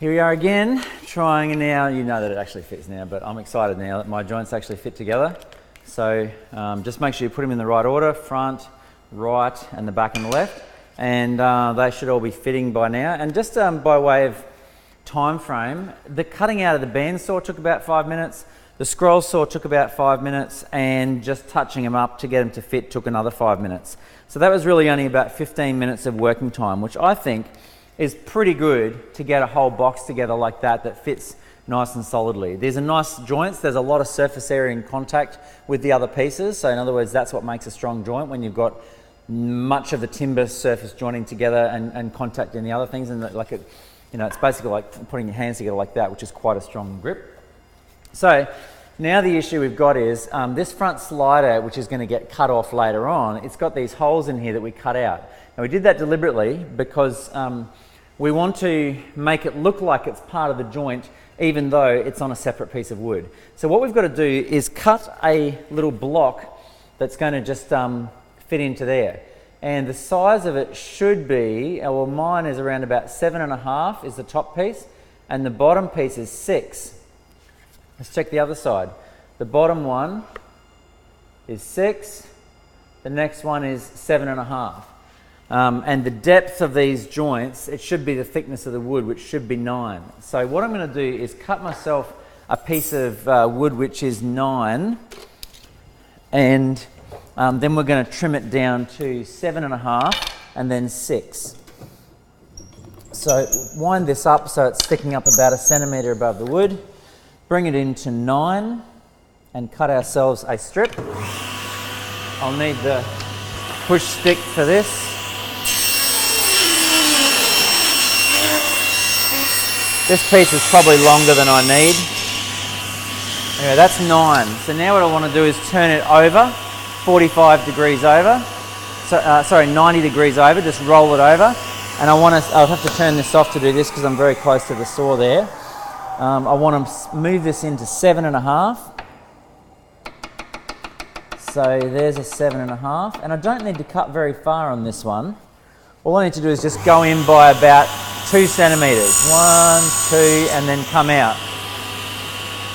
Here we are again, trying now. You know that it actually fits now, but I'm excited now that my joints actually fit together. So just make sure you put them in the right order, front, right, and the back and the left. And they should all be fitting by now. And just by way of time frame, the cutting out of the bandsaw took about 5 minutes, the scroll saw took about 5 minutes, and just touching them up to get them to fit took another 5 minutes. So that was really only about 15 minutes of working time, which I think is pretty good to get a whole box together like that fits nice and solidly. There's a nice joints, there's a lot of surface area in contact with the other pieces. So in other words, that's what makes a strong joint, when you've got much of the timber surface joining together and contact in the other things. And like it, you know, it's basically like putting your hands together like that, which is quite a strong grip. So now the issue we've got is this front slider, which is going to get cut off later on, it's got these holes in here that we cut out. Now we did that deliberately because we want to make it look like it's part of the joint even though it's on a separate piece of wood. So what we've got to do is cut a little block that's going to just fit into there. And the size of it should be, well, mine is around about 7.5 is the top piece, and the bottom piece is 6. Let's check the other side. The bottom one is 6, the next one is 7.5. And the depth of these joints, it should be the thickness of the wood, which should be 9. So what I'm going to do is cut myself a piece of wood which is 9, and then we're going to trim it down to 7.5 and then 6. So wind this up so it's sticking up about 1 centimetre above the wood. Bring it into 9 and cut ourselves a strip. I'll need the push stick for this. This piece is probably longer than I need. Anyway, that's 9. So now what I want to do is turn it over, 45 degrees over. So, sorry, 90 degrees over, just roll it over. And I'll have to turn this off to do this because I'm very close to the saw there. I want to move this into 7.5. So there's a 7.5. And I don't need to cut very far on this one. All I need to do is just go in by about 2 centimetres. 1, 2, and then come out.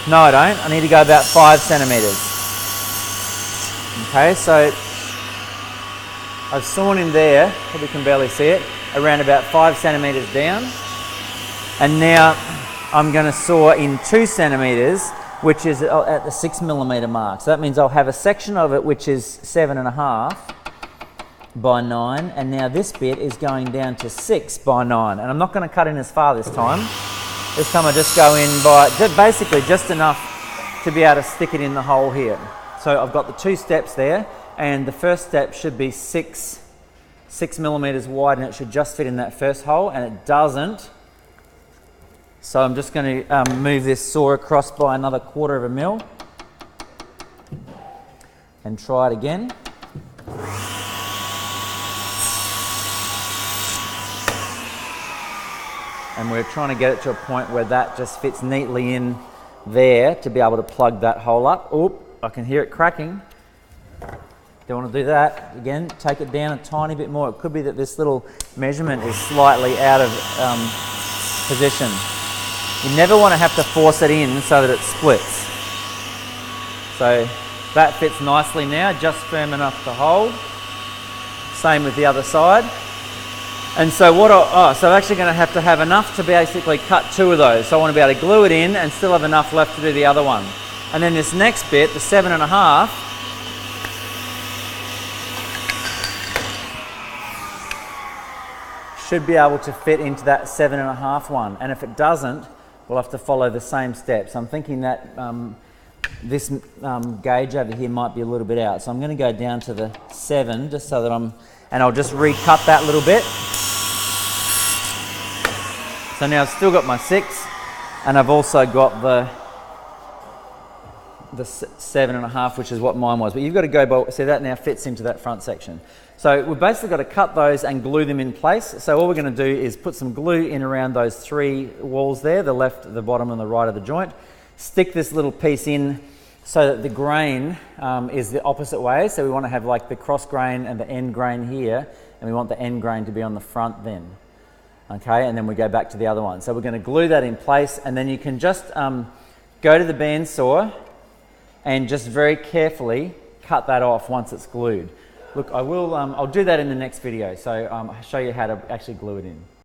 No, I don't. I need to go about 5 centimetres. Okay, so I've sawn in there, probably can barely see it, around about 5 centimetres down. And now I'm going to saw in 2 centimetres, which is at the 6mm mark. So that means I'll have a section of it which is 7.5 by 9, and now this bit is going down to 6 by 9, and I'm not going to cut in as far this time. This time I just go in by basically just enough to be able to stick it in the hole here. So I've got the 2 steps there, and the first step should be 6 millimetres wide, and it should just fit in that first hole, and it doesn't. So I'm just going to move this saw across by another 1/4 mil and try it again. And we're trying to get it to a point where that just fits neatly in there to be able to plug that hole up. Oop, I can hear it cracking. Don't want to do that. Again, take it down a tiny bit more. It could be that this little measurement is slightly out of position. You never want to have to force it in so that it splits. So that fits nicely now, just firm enough to hold. Same with the other side. And so so I'm actually going to have enough to basically cut 2 of those. So I want to be able to glue it in and still have enough left to do the other one. And then this next bit, the 7.5, should be able to fit into that 7.5 one. And if it doesn't, we'll have to follow the same steps. I'm thinking that this gauge over here might be a little bit out. So I'm going to go down to the 7 just so that and I'll just recut that little bit. So now I've still got my 6, and I've also got the 7.5, which is what mine was. But you've got to go by, see that now fits into that front section. So we've basically got to cut those and glue them in place. So all we're going to do is put some glue in around those 3 walls there, the left, the bottom and the right of the joint. Stick this little piece in so that the grain is the opposite way. So we want to have like the cross grain and the end grain here, and we want the end grain to be on the front then. Okay, and then we go back to the other one. So we're going to glue that in place, and then you can just go to the bandsaw and just very carefully cut that off once it's glued. Look, I'll do that in the next video, so I'll show you how to actually glue it in.